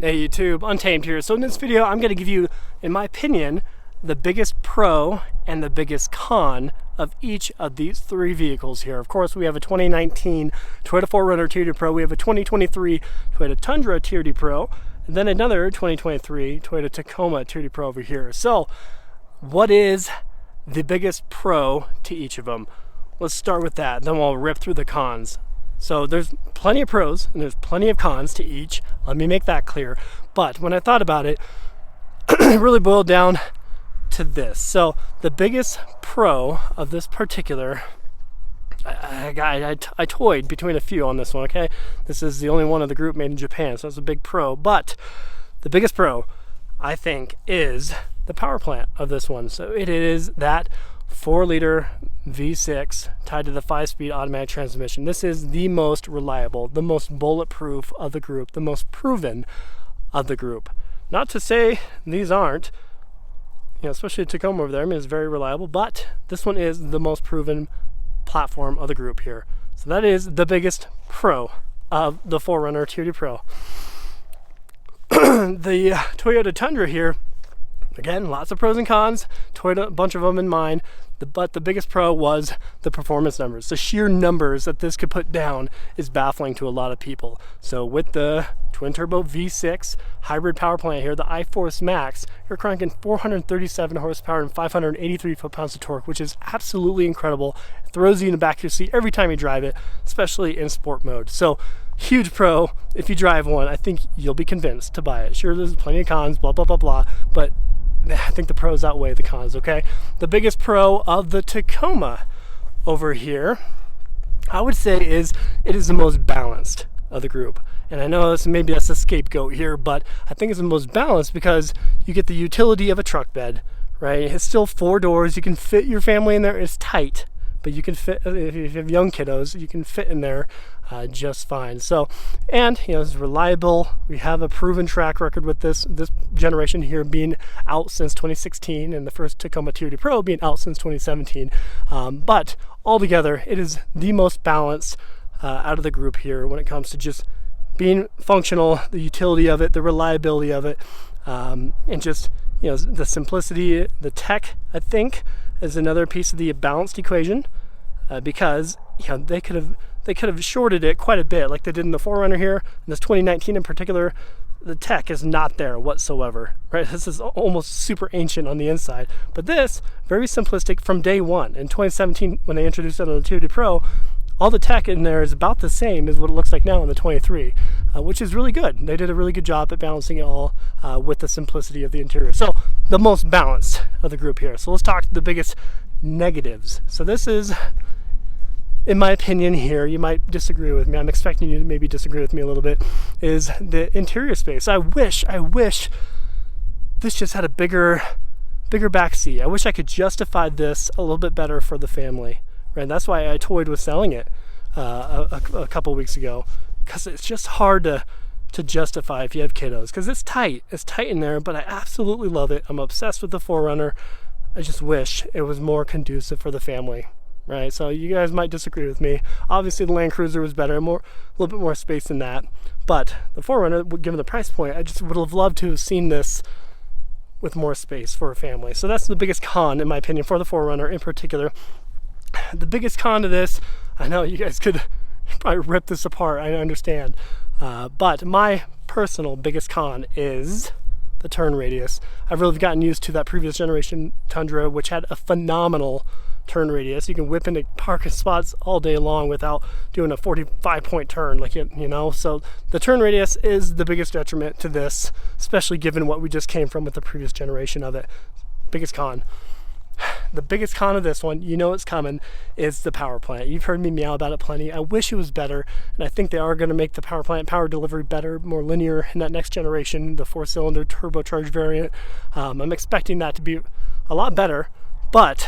Hey YouTube, Untamed here. So in this video, I'm going to give you, in my opinion, the biggest pro and the biggest con of each of these three vehicles here. Of course, we have a 2019 Toyota 4Runner TRD Pro, we have a 2023 Toyota Tundra TRD Pro, and then another 2023 Toyota Tacoma TRD Pro over here. So, what is the biggest pro to each of them? Let's start with that, then we'll rip through the cons. So there's plenty of pros and there's plenty of cons to each. Let me make that clear. But when I thought about it, it really boiled down to this. So the biggest pro of this particular, I toyed between a few on this one, okay? This is the only one of the group made in Japan, so it's a big pro. But the biggest pro, I think, is the power plant of this one. So it is that 4-liter V6 tied to the 5-speed automatic transmission. This is the most reliable, the most bulletproof of the group, the most proven of the group. Not to say these aren't, especially Tacoma over there, I mean, it's very reliable, but this one is the most proven platform of the group here. So that is the biggest pro of the 4Runner TRD Pro. The Toyota Tundra here, again, lots of pros and cons, Toyota, a bunch of them in mind, but the biggest pro was the performance numbers. The sheer numbers that this could put down is baffling to a lot of people. So with the twin turbo V6 hybrid power plant here, the iForce Max, you're cranking 437 horsepower and 583 foot-pounds of torque, which is absolutely incredible. It throws you in the back of your seat every time you drive it, especially in sport mode. So huge pro. If you drive one, I think you'll be convinced to buy it. Sure, there's plenty of cons, blah, blah, blah, blah, but I think the pros outweigh the cons, okay? The biggest pro of the Tacoma over here, I would say, is it is the most balanced of the group. And I know maybe that's a scapegoat here, but I think it's the most balanced because you get the utility of a truck bed, right? It's still 4 doors. You can fit your family in there. It's tight, but you can fit, if you have young kiddos, you can fit in there just fine. So, and it's reliable. We have a proven track record with this generation here being out since 2016, and the first Tacoma TRD Pro being out since 2017. But altogether, it is the most balanced out of the group here when it comes to just being functional, the utility of it, the reliability of it, and just the simplicity. The tech, I think, is another piece of the balanced equation, because they could have shorted it quite a bit, like they did in the 4Runner here. In this 2019 in particular, the tech is not there whatsoever, right? This is almost super ancient on the inside, but this very simplistic from day one. In 2017, when they introduced it on the TRD Pro, all the tech in there is about the same as what it looks like now in the 23, which is really good. They did a really good job at balancing it all with the simplicity of the interior. So the most balanced of the group here. So let's talk the biggest negatives. So this is, in my opinion here, you might disagree with me, I'm expecting you to maybe disagree with me a little bit, is the interior space. I wish this just had a bigger back seat. I wish I could justify this a little bit better for the family. Right, that's why I toyed with selling it a couple weeks ago, because it's just hard to justify if you have kiddos, because it's tight in there, but I absolutely love it. I'm obsessed with the 4Runner. I just wish it was more conducive for the family, right? So you guys might disagree with me. Obviously the Land Cruiser was better, a little bit more space than that, but the 4Runner, given the price point, I just would have loved to have seen this with more space for a family. So that's the biggest con, in my opinion, for the 4Runner in particular. The biggest con to this, I know you guys could probably rip this apart, I understand, but my personal biggest con is the turn radius. I've really gotten used to that previous generation Tundra, which had a phenomenal turn radius. You can whip into parking spots all day long without doing a 45-point turn, like so the turn radius is the biggest detriment to this, especially given what we just came from with the previous generation of it. Biggest con. The biggest con of this one, it's coming, is the power plant. You've heard me meow about it plenty. I wish it was better, and I think they are going to make the power plant power delivery better, more linear in that next generation, the 4-cylinder turbocharged variant. I'm expecting that to be a lot better, but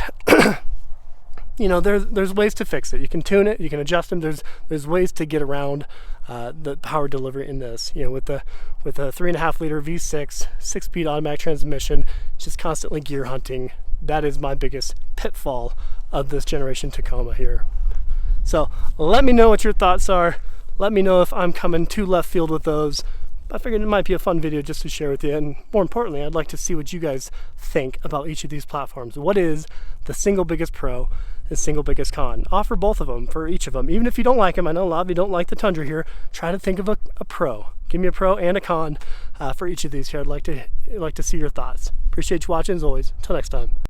there's ways to fix it. You can tune it, you can adjust them. There's ways to get around the power delivery in this. With a 3.5-liter V6 6-speed automatic transmission, just constantly gear hunting. That is my biggest pitfall of this generation Tacoma here. So let me know what your thoughts are. Let me know if I'm coming too left field with those. But I figured it might be a fun video just to share with you, and more importantly, I'd like to see what you guys think about each of these platforms. What is the single biggest pro and single biggest con? Offer both of them for each of them. Even if you don't like them, I know a lot of you don't like the Tundra here, try to think of a pro. Give me a pro and a con for each of these here. I'd like to see your thoughts. Appreciate you watching as always. Until next time.